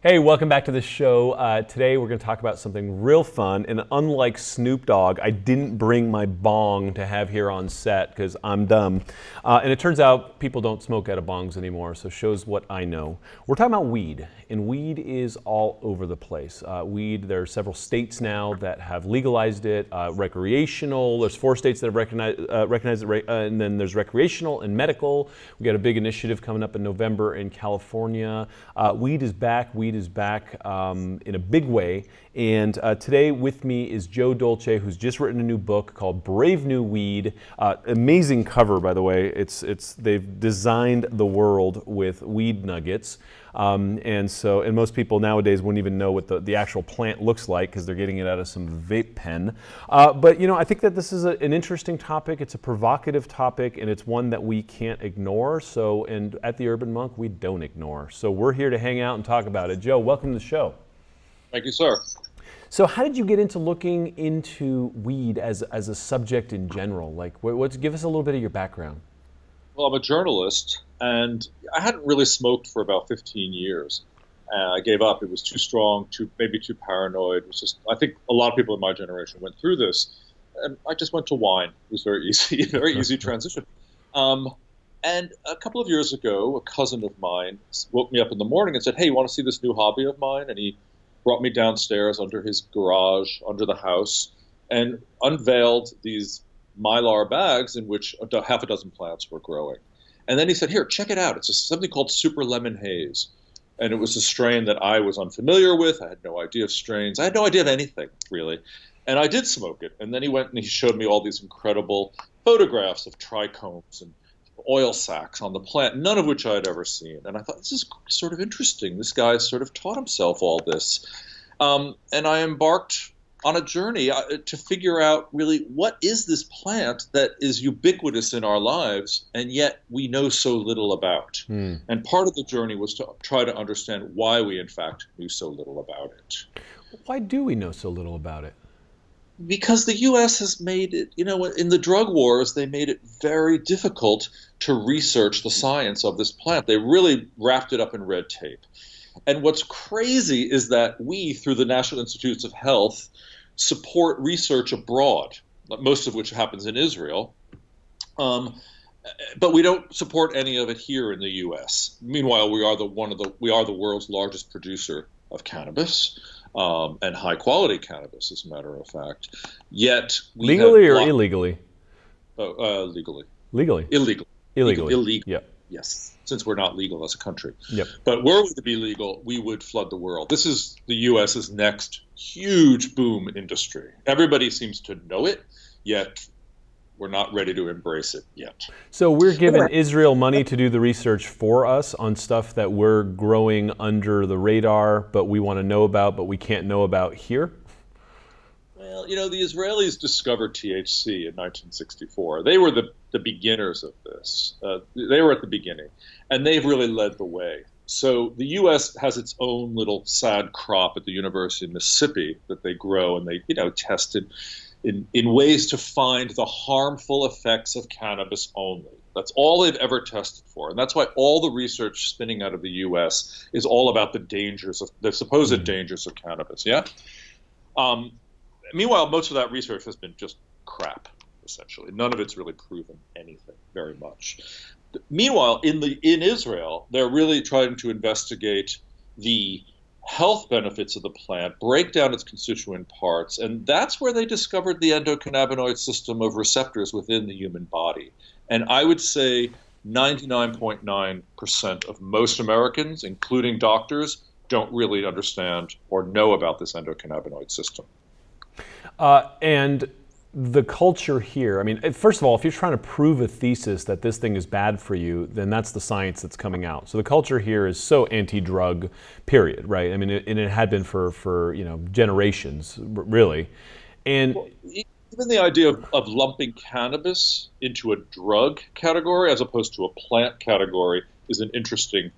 Hey, welcome back to the show. Today we're going to talk about something real fun, and unlike Snoop Dogg, I didn't bring my bong to have here on set because I'm dumb. And it turns out people don't smoke out of bongs anymore, so shows what I know. We're talking about weed, and weed is all over the place. There are several states now that have legalized it, recreational. There's 4 states that have recognized it, and then there's recreational and medical. We got a big initiative coming up in November in California. Weed is back. Weed is back in a big way. And today with me is Joe Dolce, who's just written a new book called Brave New Weed. Amazing cover, by the way. They've designed the world with weed nuggets. And most people nowadays wouldn't even know what the actual plant looks like because they're getting it out of some vape pen. But I think that this is an interesting topic. It's a provocative topic, and it's one that we can't ignore. And at the Urban Monk, we don't ignore. So we're here to hang out and talk about it. Joe, welcome to the show. Thank you, sir. So how did you get into looking into weed as a subject in general? Give us a little bit of your background. Well, I'm a journalist, and I hadn't really smoked for about 15 years. I gave up. It was too strong, maybe too paranoid. It was just, I think a lot of people in my generation went through this. And I just went to wine. It was very easy, very easy transition. And a couple of years ago, a cousin of mine woke me up in the morning and said, "Hey, you want to see this new hobby of mine?" And he brought me downstairs under his garage, under the house, and unveiled these Mylar bags in which half a dozen plants were growing. And then he said, "Here, check it out. It's something called Super Lemon Haze." And it was a strain that I was unfamiliar with. I had no idea of strains. I had no idea of anything, really. And I did smoke it. And then he went and he showed me all these incredible photographs of trichomes and oil sacs on the plant, none of which I had ever seen. And I thought, this is sort of interesting. This guy sort of taught himself all this. And I embarked on a journey to figure out really what is this plant that is ubiquitous in our lives and yet we know so little about. And part of the journey was to try to understand why we in fact knew so little about it. Why do we know so little about it? Because the U.S. has made it, in the drug wars, they made it very difficult to research the science of this plant. They really wrapped it up in red tape. And what's crazy is that we, through the National Institutes of Health, support research abroad, most of which happens in Israel. But we don't support any of it here in the U.S. Meanwhile, we are the world's largest producer of cannabis. And high quality cannabis, as a matter of fact. Yet we legally or illegally? Legally. Legally. Illegal. Illegally. Yep. Yes, since we're not legal as a country. Yep. But were we to be legal, we would flood the world. This is the U.S.'s next huge boom industry. Everybody seems to know it, yet we're not ready to embrace it yet. So we're giving Israel money to do the research for us on stuff that we're growing under the radar, but we want to know about, but we can't know about here? Well, the Israelis discovered THC in 1964. They were the beginners of this. They were at the beginning, and they've really led the way. So the U.S. has its own little sad crop at the University of Mississippi that they grow, and they, tested in ways to find the harmful effects of cannabis only. That's all they've ever tested for. And that's why all the research spinning out of the U.S. is all about the supposed dangers of cannabis, yeah? Meanwhile, most of that research has been just crap, essentially. None of it's really proven anything very much. Meanwhile, in Israel, they're really trying to investigate the health benefits of the plant, break down its constituent parts, and that's where they discovered the endocannabinoid system of receptors within the human body. And I would say 99.9% of most Americans, including doctors, don't really understand or know about this endocannabinoid system. And the culture here, first of all, if you're trying to prove a thesis that this thing is bad for you, then that's the science that's coming out. So the culture here is so anti-drug, period, right? And it had been for generations, really. And even the idea of lumping cannabis into a drug category as opposed to a plant category is an interesting,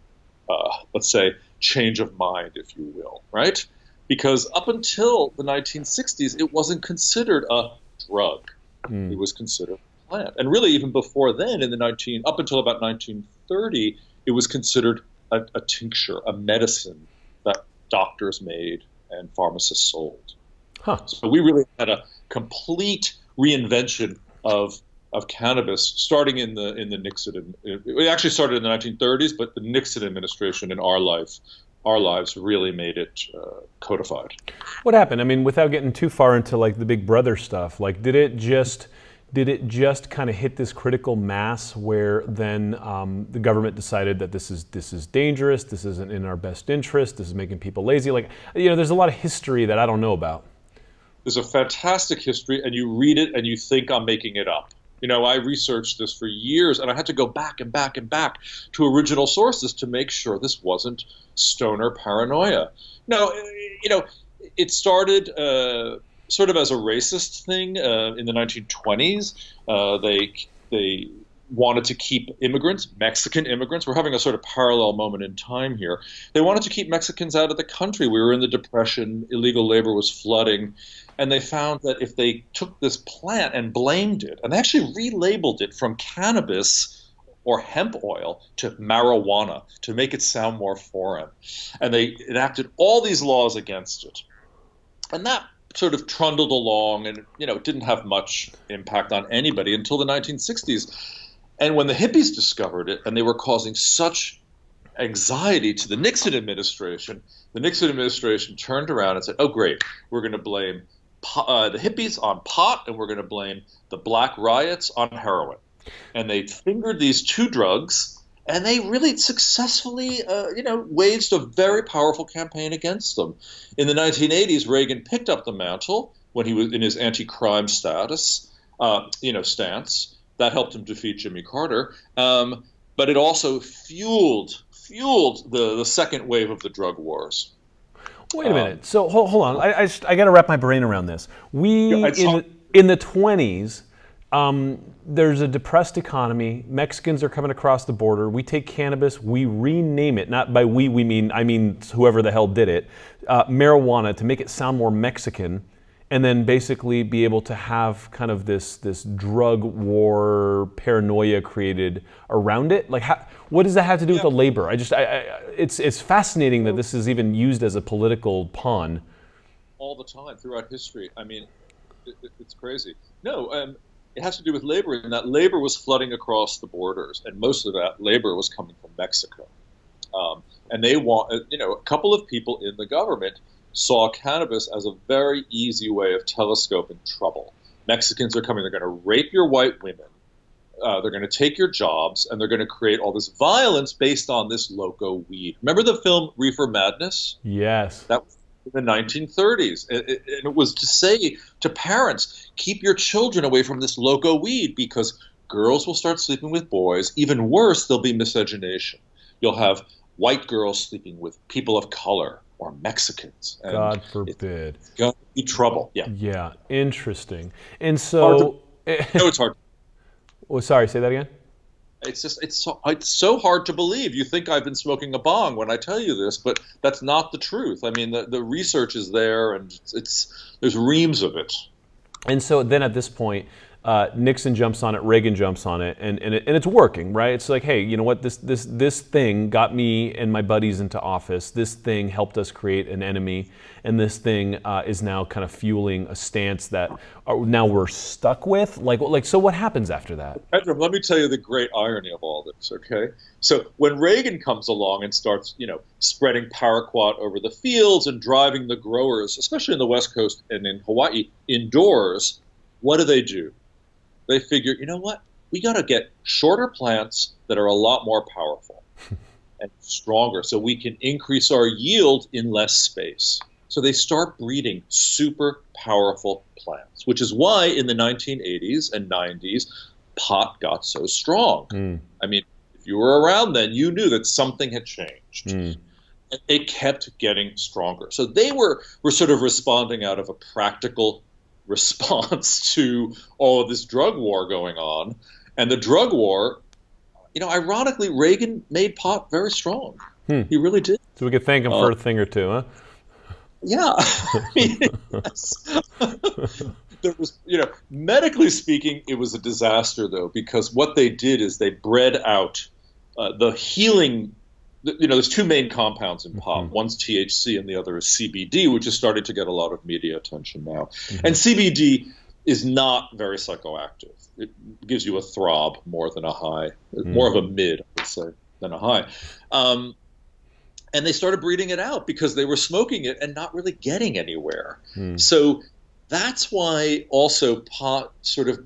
let's say, change of mind, if you will, right? Because up until the 1960s, it wasn't considered a drug. It was considered a plant. And really, even before then, up until about 1930, it was considered a tincture, a medicine that doctors made and pharmacists sold. Huh. So we really had a complete reinvention of cannabis, starting in the Nixon. It actually started in the 1930s, but the Nixon administration in our lives really made it codified. What happened? I mean, without getting too far into like the Big Brother stuff, like did it just kind of hit this critical mass where then the government decided that this is dangerous, this isn't in our best interest, this is making people lazy? Like, there's a lot of history that I don't know about. There's a fantastic history, and you read it and you think I'm making it up. I researched this for years, and I had to go back and back and back to original sources to make sure this wasn't stoner paranoia. No, it started sort of as a racist thing in the 1920s. They wanted to keep immigrants, Mexican immigrants. We're having a sort of parallel moment in time here. They wanted to keep Mexicans out of the country. We were in the Depression. Illegal labor was flooding. And they found that if they took this plant and blamed it, and they actually relabeled it from cannabis or hemp oil to marijuana to make it sound more foreign. And they enacted all these laws against it. And that sort of trundled along, and it didn't have much impact on anybody until the 1960s. And when the hippies discovered it, and they were causing such anxiety to the Nixon administration turned around and said, oh, great, we're going to blame the hippies on pot, and we're going to blame the black riots on heroin. And they fingered these two drugs, and they really successfully, waged a very powerful campaign against them. In the 1980s, Reagan picked up the mantle when he was in his anti-crime stance. That helped him defeat Jimmy Carter. But it also fueled the second wave of the drug wars. Wait a minute. So hold on. I got to wrap my brain around this. In the 20s, there's a depressed economy. Mexicans are coming across the border. We take cannabis, we rename it. Not by we mean whoever the hell did it. Marijuana, to make it sound more Mexican, and then basically be able to have kind of this drug war paranoia created around it. Like, what does that have to do with the labor? It's fascinating that this is even used as a political pawn. All the time throughout history. I mean, it's crazy. No, it has to do with labor, and that labor was flooding across the borders, and most of that labor was coming from Mexico. And they a couple of people in the government saw cannabis as a very easy way of telescoping trouble. Mexicans are coming, they're going to rape your white women, they're going to take your jobs, and they're going to create all this violence based on this loco weed. Remember the film Reefer Madness? Yes. That was in the 1930s. And it was to say to parents, keep your children away from this loco weed because girls will start sleeping with boys. Even worse, there'll be miscegenation. You'll have white girls sleeping with people of color or Mexicans. And God forbid. It's going to be trouble. Yeah. Yeah. Interesting. And so... it's hard. Oh, sorry, say that again? It's so hard to believe. You think I've been smoking a bong when I tell you this, but that's not the truth. I mean, the research is there, and there's reams of it. And so then at this point, Nixon jumps on it, Reagan jumps on it, and it's working, right? It's like, hey, you know what? This thing got me and my buddies into office. This thing helped us create an enemy, and this thing is now kind of fueling a stance that now we're stuck with. Like, so what happens after that? Pedram, let me tell you the great irony of all this. Okay, so when Reagan comes along and starts, spreading paraquat over the fields and driving the growers, especially in the West Coast and in Hawaii, indoors, what do? They figure, you know what? We got to get shorter plants that are a lot more powerful and stronger so we can increase our yield in less space. So they start breeding super powerful plants, which is why in the 1980s and 90s, pot got so strong. I mean, if you were around then, you knew that something had changed. And it kept getting stronger. So they were sort of responding out of a practical response to all of this drug war going on. And the drug war, ironically, Reagan made pot very strong. He really did. So we could thank him for a thing or two, huh? Yeah. I mean, yes. There was, medically speaking, it was a disaster, though, because what they did is they bred out the healing there's two main compounds in pot. One's THC and the other is CBD, which is starting to get a lot of media attention now. And CBD is not very psychoactive. It gives you a throb more than a high, more of a mid, I would say, than a high. And they started breeding it out because they were smoking it and not really getting anywhere. So that's why also pot sort of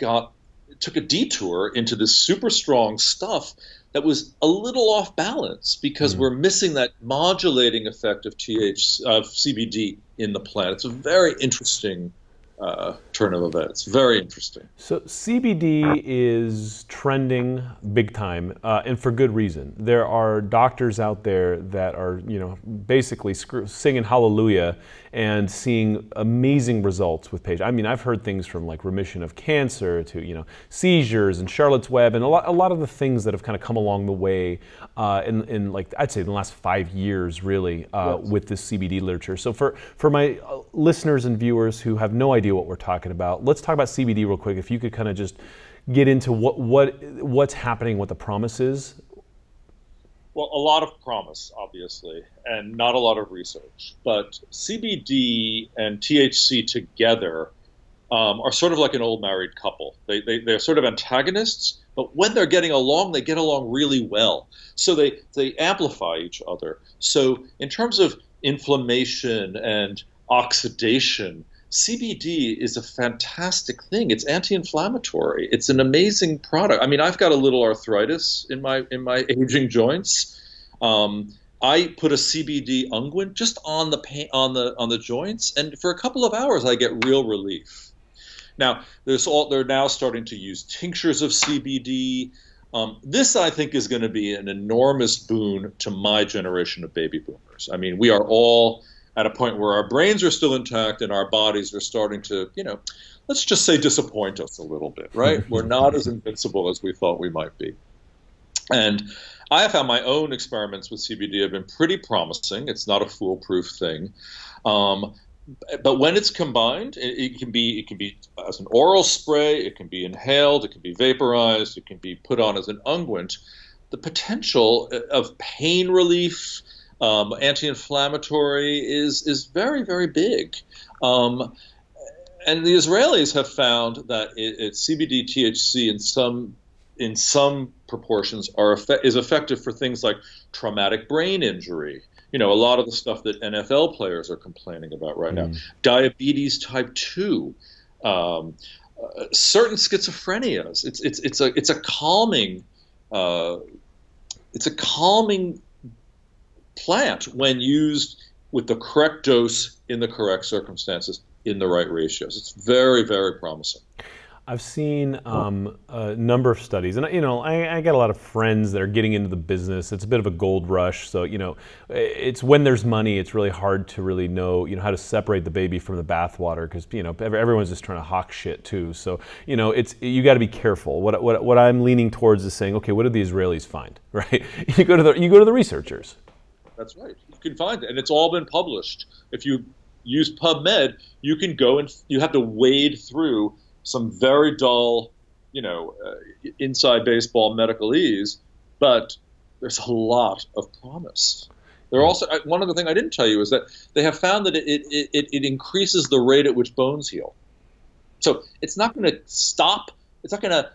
took a detour into this super strong stuff that was a little off balance because we're missing that modulating effect of CBD in the plant. It's a very interesting turn of events. Very interesting. So CBD is trending big time, and for good reason. There are doctors out there that are, basically singing hallelujah and seeing amazing results with patients. I mean, I've heard things from like remission of cancer to, seizures and Charlotte's Web and a lot of the things that have kind of come along the way in like, I'd say in the last 5 years, really, with this CBD literature. So for my listeners and viewers who have no idea what we're talking about, let's talk about CBD real quick. If you could kind of just get into what's happening, what the promise is. Well, a lot of promise, obviously, and not a lot of research. But CBD and THC together are sort of like an old married couple. They're sort of antagonists, but when they're getting along, they get along really well. So they amplify each other. So in terms of inflammation and oxidation, CBD is a fantastic thing. It's anti-inflammatory. It's an amazing product. I mean, I've got a little arthritis in my aging joints. I put a CBD unguent just on the pain, on the joints, and for a couple of hours I get real relief. Now, they're now starting to use tinctures of CBD. This, I think, is going to be an enormous boon to my generation of baby boomers. I mean, we are all at a point where our brains are still intact and our bodies are starting to, let's just say disappoint us a little bit, right? We're not as invincible as we thought we might be. And I have found my own experiments with CBD have been pretty promising. It's not a foolproof thing. But when it's combined, it can be as an oral spray, it can be inhaled, it can be vaporized, it can be put on as an unguent. The potential of pain relief, anti-inflammatory is very, very big. And the Israelis have found that CBD, THC in some proportions is effective for things like traumatic brain injury. A lot of the stuff that NFL players are complaining about right now, diabetes type 2, certain schizophrenias. It's a calming plant when used with the correct dose in the correct circumstances in the right ratios. It's very, very promising. I've seen a number of studies, and I got a lot of friends that are getting into the business. It's a bit of a gold rush, so it's when there's money, it's really hard to really know how to separate the baby from the bathwater because everyone's just trying to hawk shit too. So you got to be careful. What I'm leaning towards is saying, okay, what did the Israelis find? Right? You go to the researchers. That's right. You can find it, and it's all been published. If you use PubMed, you can go and you have to wade through some very dull, inside baseball medicalese, but there's a lot of promise. There also, one other thing I didn't tell you is that they have found that it increases the rate at which bones heal. So it's not going to stop. It's not going to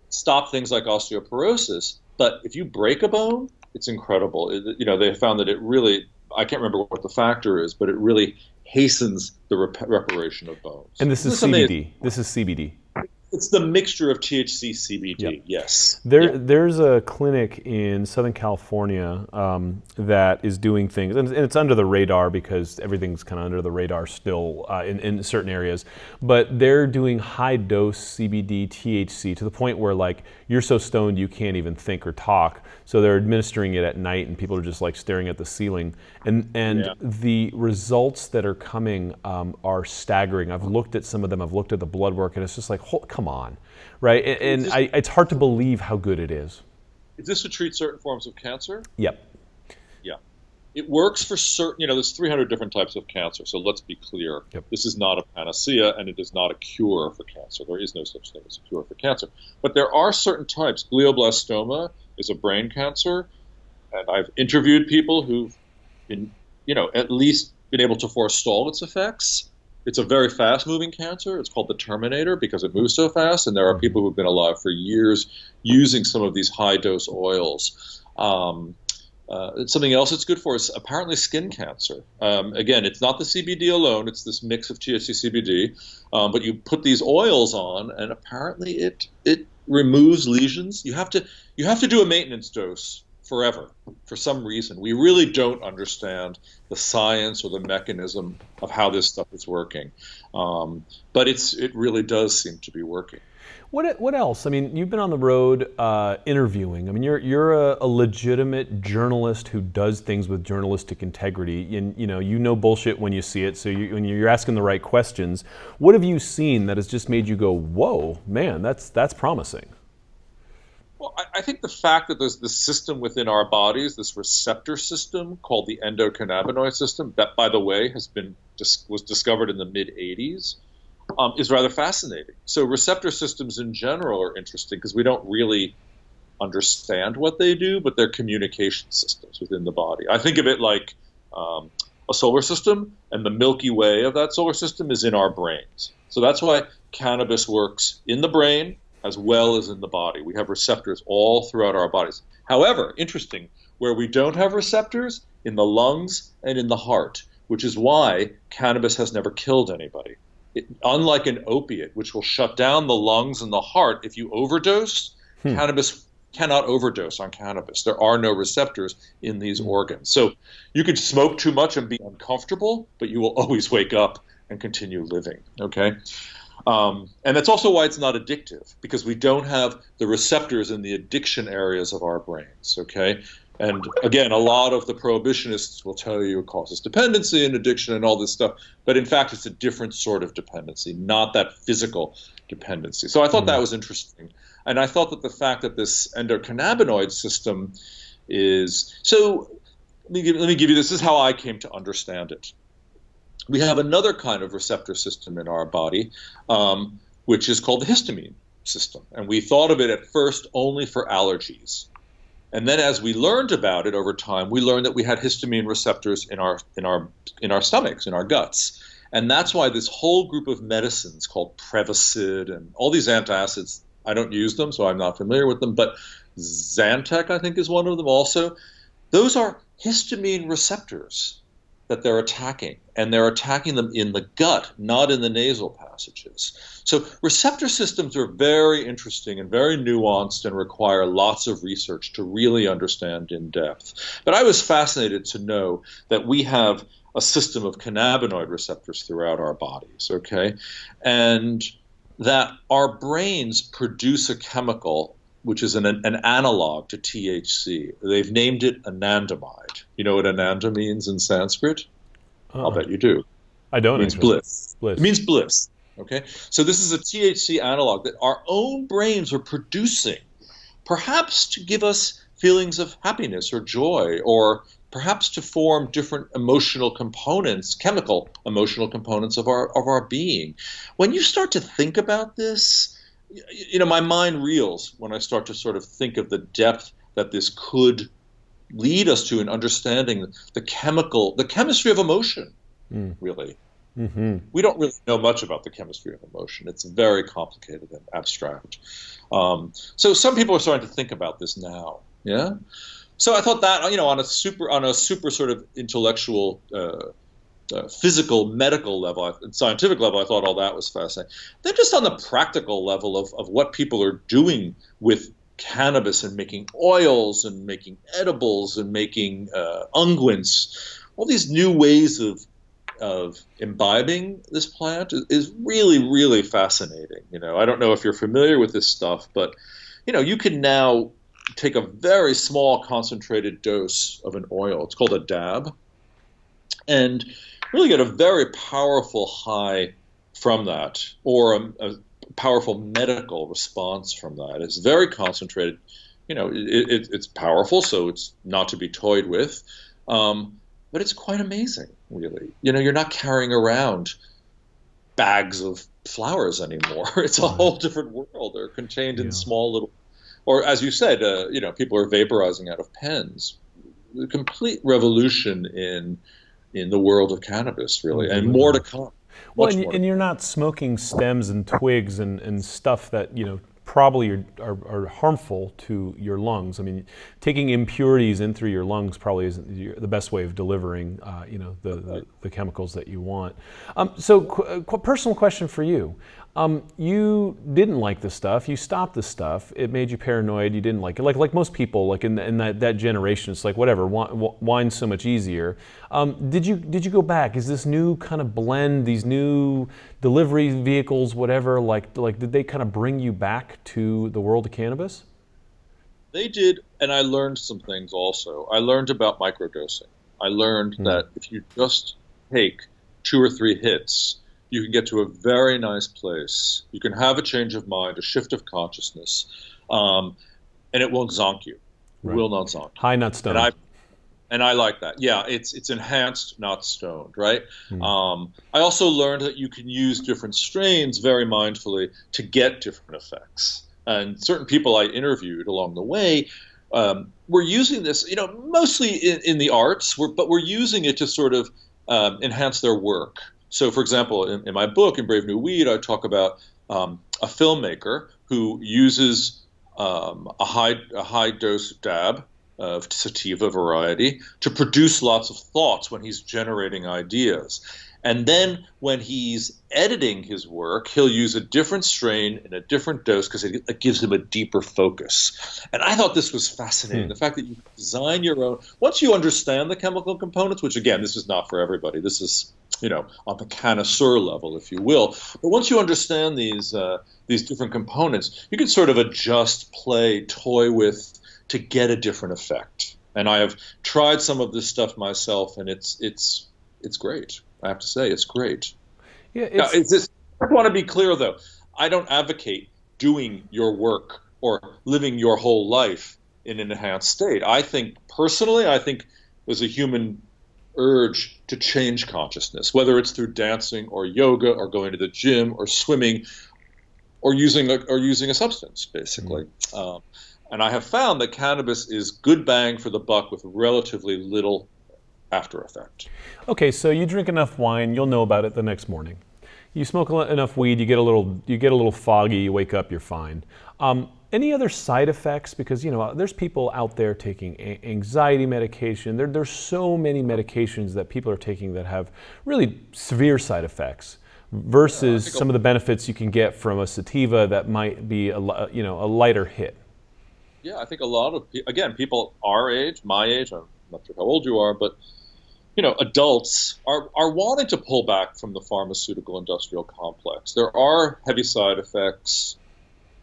stop things like osteoporosis. But if you break a bone, it's incredible. They found that it really. I can't remember what the factor is, but it really hastens the reparation of bones. And this is CBD. This is CBD. It's the mixture of THC, CBD, yes. There's a clinic in Southern California that is doing things, and it's under the radar because everything's kind of under the radar still in certain areas, but they're doing high-dose CBD, THC to the point where like you're so stoned you can't even think or talk, so they're administering it at night and people are just like staring at the ceiling, and the results that are coming are staggering. I've looked at some of them, I've looked at the blood work, and it's just like, come on, right? And it's hard to believe how good it is. Is this to treat certain forms of cancer? Yep. Yeah. It works for certain, there's 300 different types of cancer, so let's be clear. Yep. This is not a panacea, and it is not a cure for cancer. There is no such thing as a cure for cancer. But there are certain types. Glioblastoma is a brain cancer. And I've interviewed people who've been, at least been able to forestall its effects. It's a very fast-moving cancer. It's called the Terminator because it moves so fast. And there are people who've been alive for years using some of these high-dose oils. Something else it's good for is apparently skin cancer. Again, it's not the CBD alone. It's this mix of THC, CBD. But you put these oils on, and apparently it removes lesions. You have to do a maintenance dose forever for some reason. We really don't understand the science or the mechanism of how this stuff is working. But it really does seem to be working. What else? I mean, you've been on the road interviewing. I mean, you're a legitimate journalist who does things with journalistic integrity. And you know bullshit when you see it. So when you're asking the right questions, what have you seen that has just made you go, "Whoa, man, that's promising"? Well, I think the fact that there's this system within our bodies, this receptor system called the endocannabinoid system, that, by the way, was discovered in the mid-'80s, is rather fascinating. So receptor systems in general are interesting because we don't really understand what they do, but they're communication systems within the body. I think of it like a solar system, and the Milky Way of that solar system is in our brains. So that's why cannabis works in the brain as well as in the body. We have receptors all throughout our bodies. However, interesting, where we don't have receptors, in the lungs and in the heart, which is why cannabis has never killed anybody. Unlike an opiate, which will shut down the lungs and the heart if you overdose, cannabis cannot overdose on cannabis. There are no receptors in these organs. So you could smoke too much and be uncomfortable, but you will always wake up and continue living, okay? And that's also why it's not addictive, because we don't have the receptors in the addiction areas of our brains, okay? And again, a lot of the prohibitionists will tell you it causes dependency and addiction and all this stuff, but in fact, it's a different sort of dependency, not that physical dependency. So I thought that was interesting. And I thought that the fact that this endocannabinoid system is, so let me give you, this is how I came to understand it. We have another kind of receptor system in our body, which is called the histamine system. And we thought of it at first only for allergies. And then as we learned about it over time, we learned that we had histamine receptors in our stomachs, in our guts. And that's why this whole group of medicines called Prevacid and all these antacids, I don't use them, so I'm not familiar with them, but Zantac, I think, is one of them also. Those are histamine receptors that they're attacking, and they're attacking them in the gut, not in the nasal passages. So receptor systems are very interesting and very nuanced and require lots of research to really understand in depth. But I was fascinated to know that we have a system of cannabinoid receptors throughout our bodies, okay? And that our brains produce a chemical which is an analog to THC. They've named it anandamide. You know what ananda means in Sanskrit? I'll bet you do. I don't. It means bliss. It means bliss. Okay? So this is a THC analog that our own brains are producing, perhaps to give us feelings of happiness or joy, or perhaps to form different emotional components, chemical emotional components of our being. When you start to think about this, my mind reels when I start to sort of think of the depth that this could lead us to in understanding the chemistry of emotion, really. Mm-hmm. We don't really know much about the chemistry of emotion. It's very complicated and abstract. So some people are starting to think about this now, yeah? So I thought that, on a super sort of intellectual physical, medical level, and scientific level, I thought all that was fascinating. Then just on the practical level of what people are doing with cannabis and making oils and making edibles and making unguents, all these new ways of imbibing this plant is really, really fascinating. I don't know if you're familiar with this stuff, but you can now take a very small concentrated dose of an oil. It's called a dab, and really get a very powerful high from that, or a powerful medical response from that. It's very concentrated. It's powerful, so it's not to be toyed with. But it's quite amazing, really. You're not carrying around bags of flowers anymore. It's a whole different world. They're contained in small little, or as you said, people are vaporizing out of pens. a complete revolution in the world of cannabis, really, and Absolutely. more to come. Well, Much more. and you're not smoking stems and twigs and stuff that, probably are harmful to your lungs. I mean, taking impurities in through your lungs probably isn't the best way of delivering, the chemicals that you want. Personal question for you. You didn't like the stuff. You stopped the stuff. It made you paranoid. You didn't like it. Like most people, like in that generation, it's like whatever. Wine's so much easier. Did you go back? Is this new kind of blend? These new delivery vehicles, whatever. Like did they kind of bring you back to the world of cannabis? They did, and I learned some things also. I learned about microdosing. I learned that if you just take 2 or 3 hits, you can get to a very nice place. You can have a change of mind, a shift of consciousness, and it won't zonk you. It Right. will not zonk you. High, not stoned. And I like that. Yeah, it's enhanced, not stoned, right? I also learned that you can use different strains very mindfully to get different effects. And certain people I interviewed along the way were using this, mostly in the arts, but we're using it to sort of enhance their work. So, for example, in my book, in Brave New Weed, I talk about a filmmaker who uses a high dose dab of sativa variety to produce lots of thoughts when he's generating ideas. And then when he's editing his work, he'll use a different strain in a different dose because it gives him a deeper focus. And I thought this was fascinating. The fact that you design your own, once you understand the chemical components, which again, this is not for everybody. This is, on the connoisseur level, if you will. But once you understand these different components, you can sort of adjust, play, toy with to get a different effect. And I have tried some of this stuff myself, and it's great. I have to say, it's great. Yeah, Now, I want to be clear, though. I don't advocate doing your work or living your whole life in an enhanced state. I think there's a human urge to change consciousness, whether it's through dancing or yoga or going to the gym or swimming or using a substance, basically. And I have found that cannabis is good bang for the buck with relatively little after effect. Okay, so you drink enough wine, you'll know about it the next morning. You smoke enough weed, you get a little foggy, you wake up, you're fine. Any other side effects? Because there's people out there taking anxiety medication. There's so many medications that people are taking that have really severe side effects versus some of the benefits you can get from a sativa that might be a lighter hit. Yeah, I think a lot of people our age, my age, I'm not sure how old you are, but adults are wanting to pull back from the pharmaceutical industrial complex. There are heavy side effects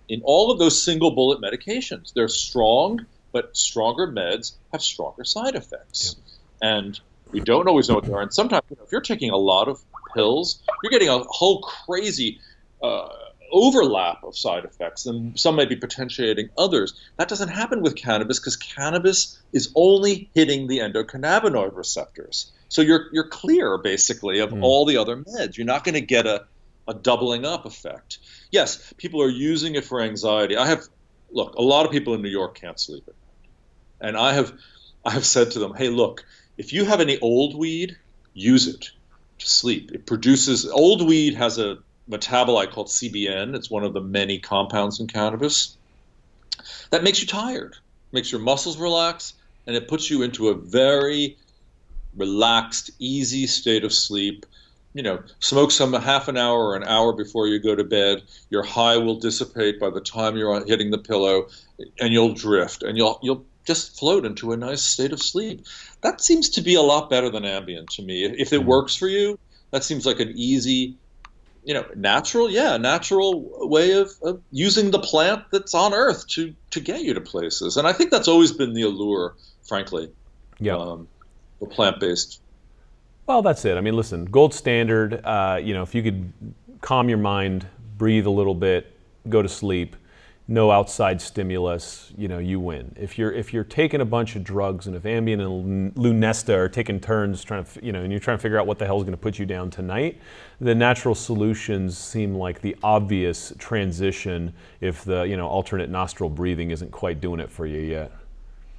in all of those single bullet medications. They're strong, but stronger meds have stronger side effects. Yeah. And we don't always know what they are. And sometimes, if you're taking a lot of pills, you're getting a whole crazy overlap of side effects, and some may be potentiating others. That doesn't happen with cannabis because cannabis is only hitting the endocannabinoid receptors. So you're clear, basically, of all the other meds. You're not going to get a doubling up effect. Yes, people are using it for anxiety. A lot of people in New York can't sleep at night. And I have said to them, hey, look, if you have any old weed, use it to sleep. Old weed has a metabolite called CBN. It's one of the many compounds in cannabis that makes you tired, makes your muscles relax, and it puts you into a very relaxed, easy state of sleep. Smoke some half an hour or an hour before you go to bed. Your high will dissipate by the time you're hitting the pillow, and you'll drift, and you'll just float into a nice state of sleep. That seems to be a lot better than Ambien to me. If it works for you, that seems like an easy, natural way of using the plant that's on Earth to get you to places. And I think that's always been the allure, frankly. Yeah. The plant-based. Well, that's it. I mean, listen, gold standard, if you could calm your mind, breathe a little bit, go to sleep, no outside stimulus, you win. If you're taking a bunch of drugs, and if Ambien and Lunesta are taking turns trying to, and you're trying to figure out what the hell is going to put you down tonight, the natural solutions seem like the obvious transition if the, alternate nostril breathing isn't quite doing it for you yet.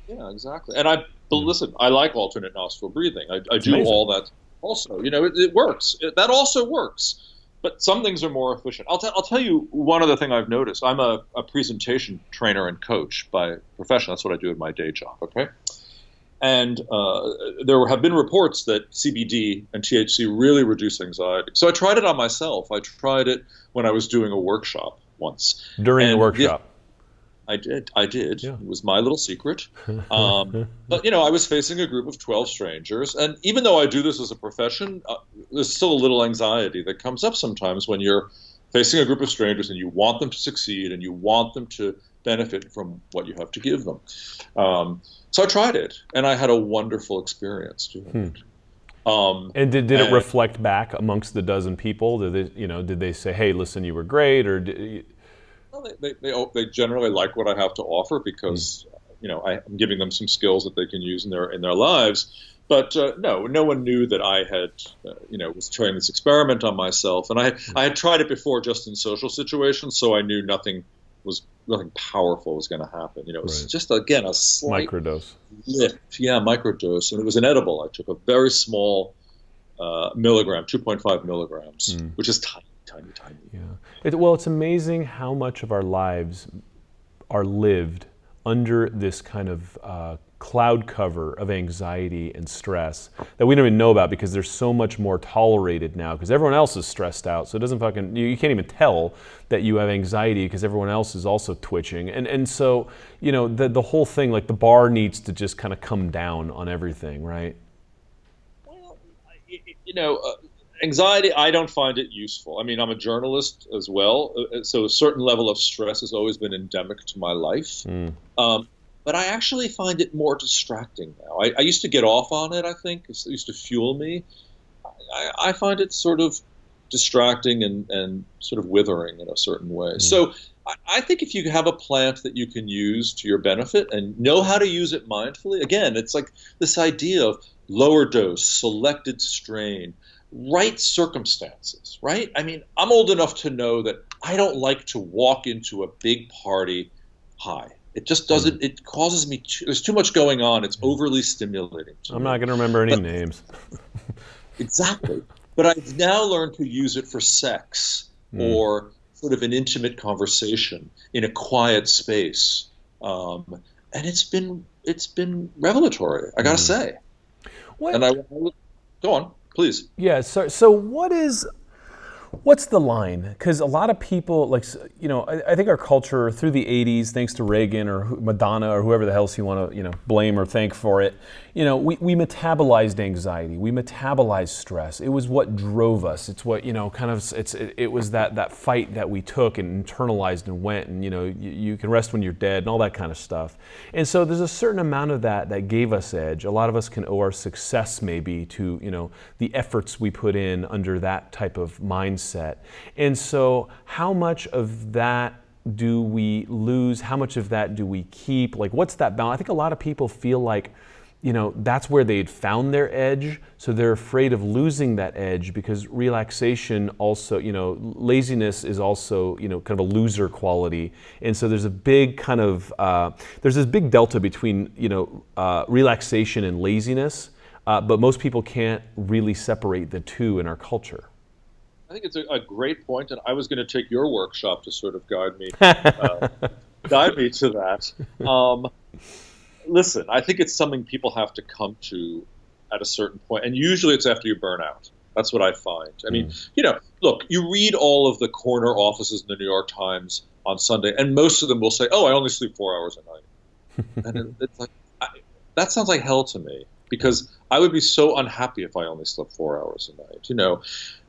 Yeah, exactly. And but listen, I like alternate nostril breathing. I It's do amazing. all that also. It works. That also works. But some things are more efficient. I'll tell you one other thing I've noticed. I'm a presentation trainer and coach by profession. That's what I do in my day job. Okay. And there have been reports that CBD and THC really reduce anxiety. So I tried it on myself. I tried it when I was doing a workshop once. During the And workshop. I did. I did. Yeah. It was my little secret. But I was facing a group of 12 strangers, and even though I do this as a profession, there's still a little anxiety that comes up sometimes when you're facing a group of strangers and you want them to succeed and you want them to benefit from what you have to give them. So I tried it, and I had a wonderful experience doing it. And did it reflect back amongst the dozen people? Did they say, "Hey, listen, you were great," or Well, they generally like what I have to offer because I'm giving them some skills that they can use in their lives. But no one knew that I had was trying this experiment on myself, and I had tried it before just in social situations, so I knew nothing powerful was going to happen. It was Right. just again a slight microdose? lift, microdose, and it was an edible. I took a very small milligram, 2.5 milligrams, which is tiny, tiny, tiny. Yeah. Well, it's amazing how much of our lives are lived under this kind of cloud cover of anxiety and stress that we don't even know about because there's so much more tolerated now because everyone else is stressed out. So it doesn't you can't even tell that you have anxiety because everyone else is also twitching. And so, the whole thing, like the bar needs to just kind of come down on everything, right? Well, anxiety, I don't find it useful. I mean, I'm a journalist as well, so a certain level of stress has always been endemic to my life. But I actually find it more distracting now. I used to get off on it, I think. It used to fuel me. I find it sort of distracting and sort of withering in a certain way. So I think if you have a plant that you can use to your benefit and know how to use it mindfully, again, it's like this idea of lower dose, selected strain, right circumstances, right? I mean, I'm old enough to know that I don't like to walk into a big party high. It just doesn't, it causes me, there's too much going on. It's overly stimulating to me. I'm not going to remember any names. Exactly. But I've now learned to use it for sex or sort of an intimate conversation in a quiet space. And it's been revelatory, I got to say. What? And go on, please. Yeah. So what's the line? Because a lot of people, I think our culture through the 80s, thanks to Reagan or Madonna or whoever the hell you want to, blame or thank for it, we metabolized anxiety. We metabolized stress. It was what drove us. It's what, it was that fight that we took and internalized and went and, you can rest when you're dead and all that kind of stuff. And so there's a certain amount of that gave us edge. A lot of us can owe our success maybe to, the efforts we put in under that type of mindset. And so how much of that do we lose? How much of that do we keep? Like, what's that balance? I think a lot of people feel like, that's where they'd found their edge. So they're afraid of losing that edge because relaxation also, laziness is also, kind of a loser quality. And so there's a big kind of, there's this big delta between, relaxation and laziness. But most people can't really separate the two in our culture. I think it's a great point, and I was going to take your workshop to sort of guide me to that. Listen, I think it's something people have to come to at a certain point, and usually it's after you burn out. That's what I find. I mean, look, you read all of the corner offices in the New York Times on Sunday, and most of them will say, "Oh, I only sleep 4 hours a night," and it's like that sounds like hell to me because I would be so unhappy if I only slept 4 hours a night.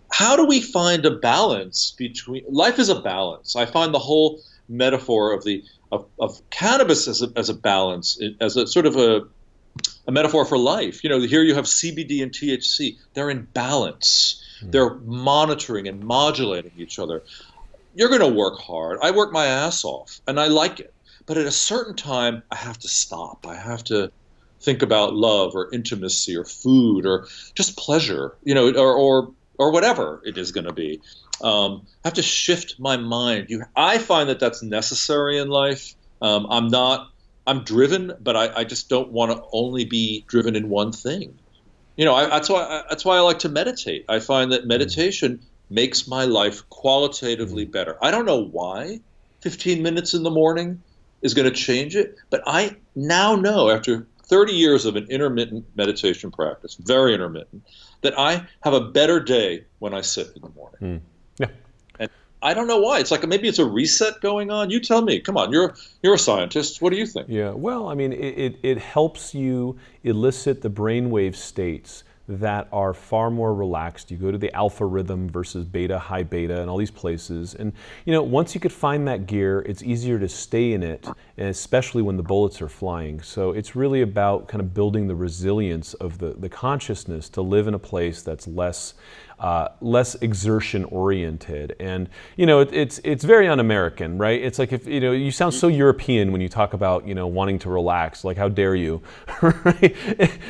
How do we find a balance between life is a balance? I find the whole metaphor of cannabis as a balance, as a sort of a metaphor for life. Here you have CBD and THC. They're in balance. They're monitoring and modulating each other. You're going to work hard. I work my ass off, and I like it. But at a certain time, I have to stop. I have to think about love or intimacy or food or just pleasure, or whatever it is going to be. I have to shift my mind. I find that that's necessary in life. I'm not I'm driven, but I just don't want to only be driven in one thing. That's why I like to meditate. I find that meditation makes my life qualitatively better. I don't know why 15 minutes in the morning is going to change it, but I now know after 30 years of an intermittent meditation practice, very intermittent, that I have a better day when I sit in the morning. Yeah. And I don't know why. It's like maybe it's a reset going on. You tell me. Come on, you're a scientist. What do you think? Yeah, well, I mean, it helps you elicit the brainwave states that are far more relaxed. You go to the alpha rhythm versus beta, high beta, and all these places. And once you could find that gear, it's easier to stay in it, and especially when the bullets are flying. So it's really about kind of building the resilience of the consciousness to live in a place that's less exertion oriented. And it's very un-American, right? It's like, if you sound so European when you talk about wanting to relax, like how dare you, right?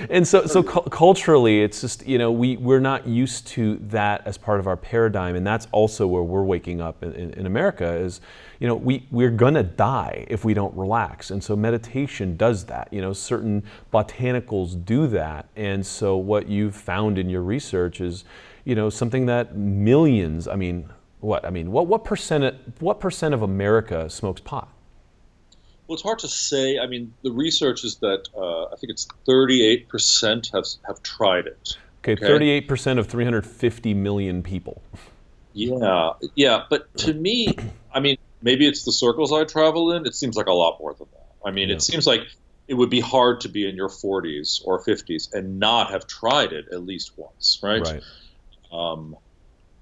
And so culturally, it's just we're not used to that as part of our paradigm, and that's also where we're waking up in America is we're gonna die if we don't relax. And so meditation does that. Certain botanicals do that. And so what you've found in your research is something that millions, what percent of America smokes pot? Well, it's hard to say. I mean, the research is that I think it's 38% have tried it. Okay, 38% of 350 million people. Yeah. But to me, I mean, maybe it's the circles I travel in. It seems like a lot more than that. I mean, It seems like it would be hard to be in your 40s or 50s and not have tried it at least once, right? Right.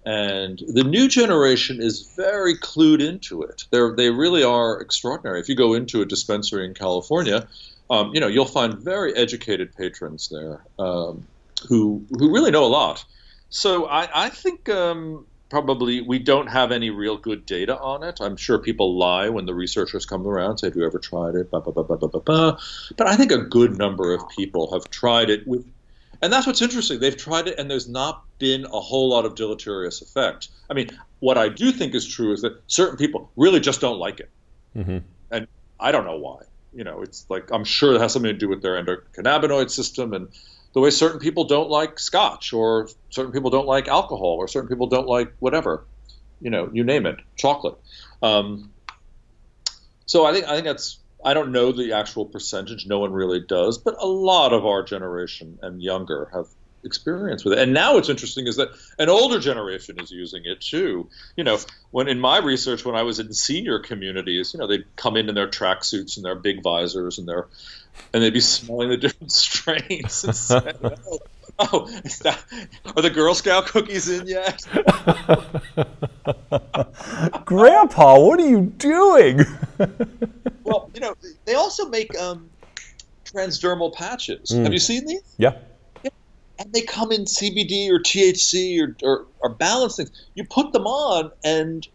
And the new generation is very clued into it. They really are extraordinary. If you go into a dispensary in California, you'll find very educated patrons there who really know a lot. So I think probably we don't have any real good data on it. I'm sure people lie when the researchers come around and say, have you ever tried it? Blah, blah, blah, blah, blah, blah, blah. But I think a good number of people have tried it and that's what's interesting. They've tried it, and there's not been a whole lot of deleterious effect. I mean, what I do think is true is that certain people really just don't like it. Mm-hmm. And I don't know why. It's like, I'm sure it has something to do with their endocannabinoid system and the way certain people don't like scotch, or certain people don't like alcohol, or certain people don't like whatever, you name it, chocolate. So I think that's, I don't know the actual percentage. No one really does, but a lot of our generation and younger have experience with it. And now what's interesting is that an older generation is using it too. When in my research, when I was in senior communities, they'd come in their tracksuits and their big visors and they'd be smelling the different strains and say, are the Girl Scout cookies in yet? Grandpa, what are you doing? Well, they also make transdermal patches. Have you seen these? Yeah. And they come in CBD or THC or balanced things. You put them on and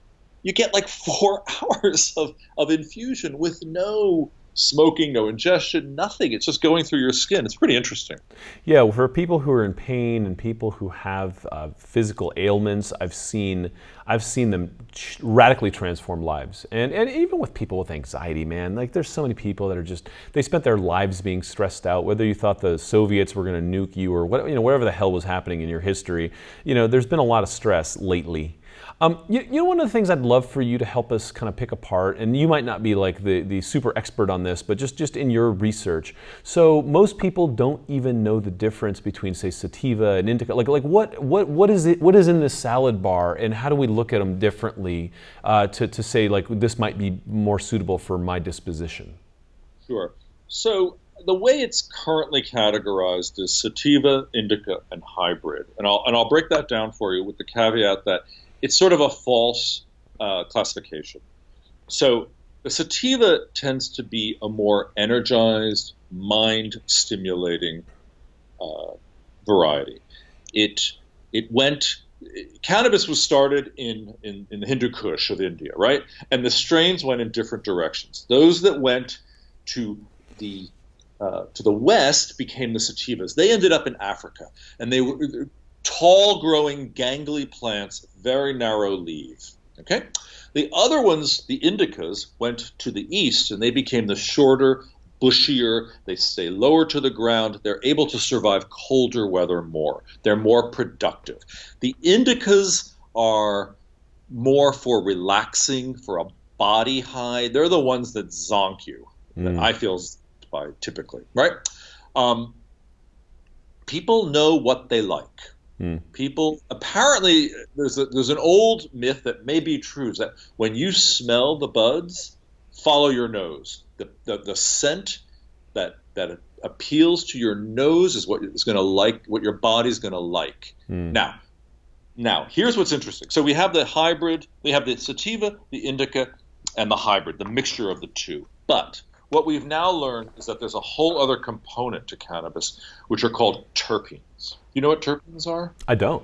you get like 4 hours of infusion with no smoking, no ingestion, nothing. It's just going through your skin. It's pretty interesting. Yeah, for people who are in pain and people who have physical ailments, I've seen them radically transform lives. And even with people with anxiety, man, like there's so many people that are they spent their lives being stressed out, whether you thought the Soviets were going to nuke you or whatever the hell was happening in your history. There's been a lot of stress lately. One of the things I'd love for you to help us kind of pick apart, and you might not be like the super expert on this, but just in your research. So most people don't even know the difference between, say, sativa and indica. Like what is it? What is in this salad bar, and how do we look at them differently to say like this might be more suitable for my disposition? Sure. So the way it's currently categorized is sativa, indica, and hybrid, and I'll break that down for you with the caveat that it's sort of a false classification. So the sativa tends to be a more energized, mind-stimulating variety. Cannabis was started in the Hindu Kush of India, right? And the strains went in different directions. Those that went to the west became the sativas. They ended up in Africa, and they were tall growing gangly plants, very narrow leaf. The other ones, the indicas, went to the east and they became the shorter bushier, they stay lower to the ground, they're able to survive colder weather more. They're more productive. The indicas are more for relaxing, for a body high. They're the ones that zonk you, that I feel by typically, right? People know what they like. People, apparently, there's an old myth that may be true, is that when you smell the buds, follow your nose. The scent that appeals to your nose is what it's going to like, what your body's going to like. Now, here's what's interesting. So we have the hybrid, we have the sativa, the indica, and the hybrid, the mixture of the two. But what we've now learned is that there's a whole other component to cannabis, which are called terpenes. You know what terpenes are? I don't.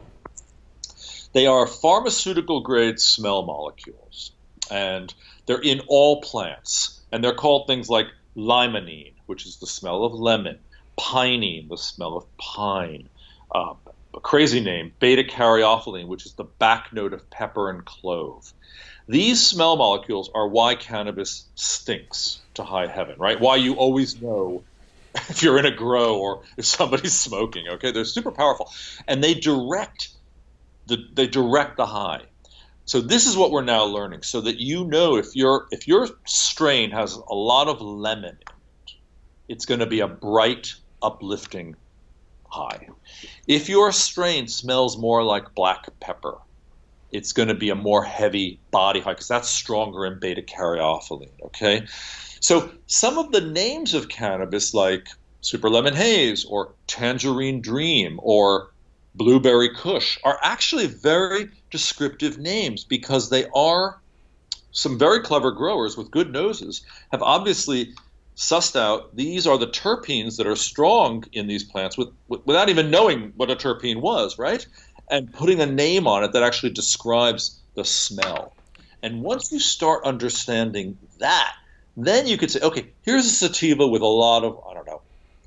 They are pharmaceutical-grade smell molecules, and they're in all plants. And they're called things like limonene, which is the smell of lemon, pinene, the smell of pine, a crazy name, beta-caryophyllene, which is the back note of pepper and clove. These smell molecules are why cannabis stinks to high heaven, right? Why you always know if you're in a grow or if somebody's smoking, okay? They're super powerful. And they direct the high. So this is what we're now learning, so that you know if your strain has a lot of lemon in it, it's going to be a bright, uplifting high. If your strain smells more like black pepper, it's going to be a more heavy body high, because that's stronger in beta-caryophyllene, okay? So some of the names of cannabis, like Super Lemon Haze or Tangerine Dream or Blueberry Kush, are actually very descriptive names, because they are some very clever growers with good noses have obviously sussed out these are the terpenes that are strong in these plants without even knowing what a terpene was, right? And putting a name on it that actually describes the smell. And once you start understanding that, then you could say, okay, here's a sativa with a lot of, I don't know,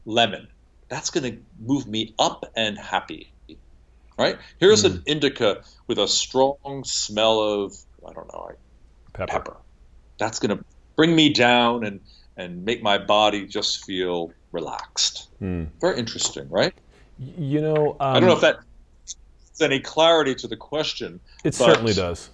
lemon. That's going to move me up and happy, right? Here's an indica with a strong smell of, I don't know, pepper. That's going to bring me down and make my body just feel relaxed. Very interesting, right? You know, I don't know if that any clarity to the question. It certainly does.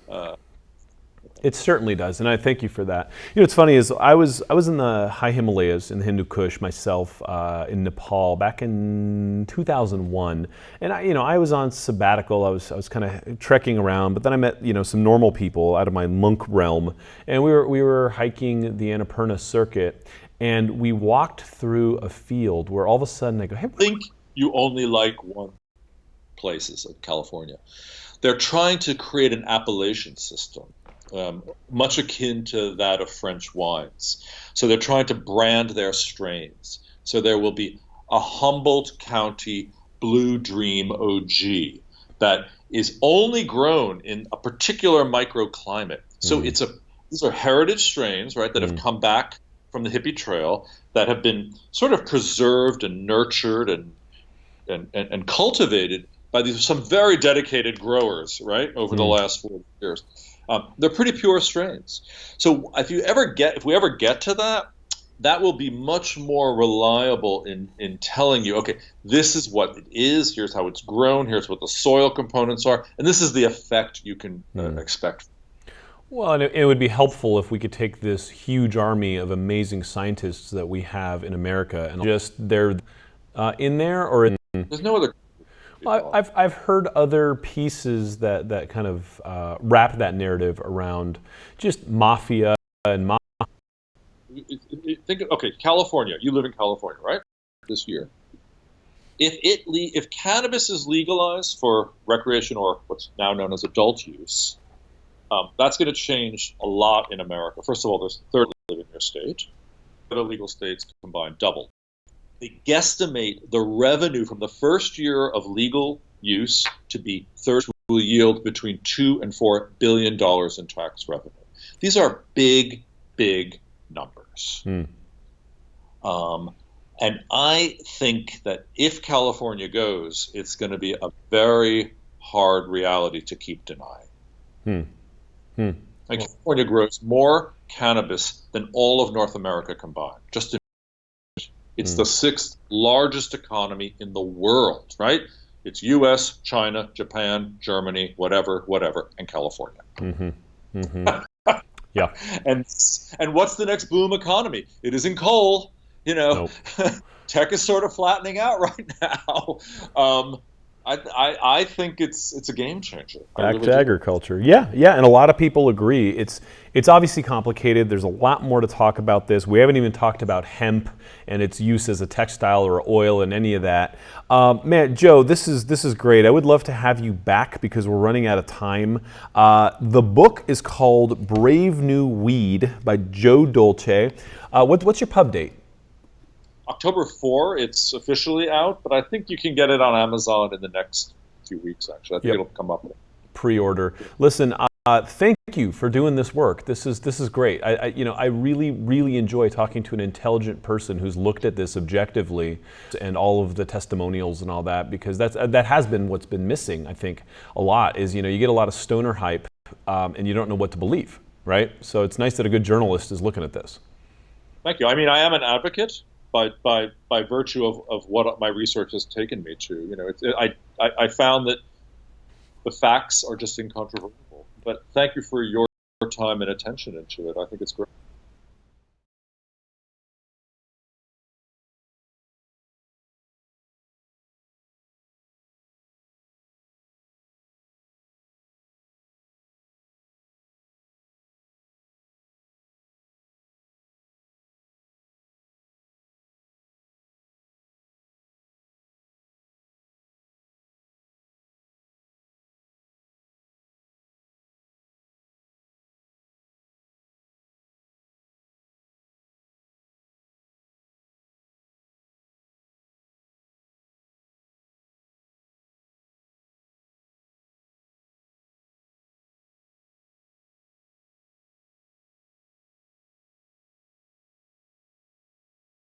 It certainly does, and I thank you for that. You know, what's funny is I was in the high Himalayas in the Hindu Kush myself in Nepal back in 2001, and I was on sabbatical. I was kind of trekking around, but then I met some normal people out of my monk realm, and we were hiking the Annapurna circuit, and we walked through a field where all of a sudden I go, hey, I think you only like one places like California. They're trying to create an appellation system, much akin to that of French wines. So they're trying to brand their strains. So there will be a Humboldt County Blue Dream OG that is only grown in a particular microclimate. So these are heritage strains, right, that have come back from the hippie trail, that have been sort of preserved and nurtured and cultivated by some very dedicated growers, right, over the last 40 years. They're pretty pure strains. So if we ever get to that, that will be much more reliable in telling you, okay, this is what it is, here's how it's grown, here's what the soil components are, and this is the effect you can expect. Well, and it would be helpful if we could take this huge army of amazing scientists that we have in America and just they're in there or in. There's no other. Well, I've heard other pieces that kind of wrap that narrative around just mafia and Okay, California. You live in California, right? This year, if cannabis is legalized for recreation or what's now known as adult use, that's going to change a lot in America. First of all, there's 30 live in your state. Other legal states combined double. They guesstimate the revenue from the first year of legal use to be will yield between $2 and $4 billion in tax revenue. These are big, big numbers. And I think that if California goes, it's going to be a very hard reality to keep denying. California grows more cannabis than all of North America combined, just in It's the sixth largest economy in the world, right? It's U.S., China, Japan, Germany, whatever, and California. Yeah. And what's the next boom economy? It isn't coal. Nope. Tech is sort of flattening out right now. I think it's a game changer. Back to agriculture. Yeah, and a lot of people agree. It's obviously complicated. There's a lot more to talk about this. We haven't even talked about hemp and its use as a textile or oil and any of that. Man, Joe, this is great. I would love to have you back because we're running out of time. The book is called Brave New Weed by Joe Dolce. What's your pub date? October 4, it's officially out, but I think you can get it on Amazon in the next few weeks, actually. I think it'll come up. Pre-order. Listen, thank you for doing this work. This is great. I really enjoy talking to an intelligent person who's looked at this objectively and all of the testimonials and all that, because that has been what's been missing, I think, a lot is, you get a lot of stoner hype and you don't know what to believe, right? So it's nice that a good journalist is looking at this. Thank you. I mean, I am an advocate. By virtue of what my research has taken me to, I found that the facts are just incontrovertible. But thank you for your time and attention into it. I think it's great.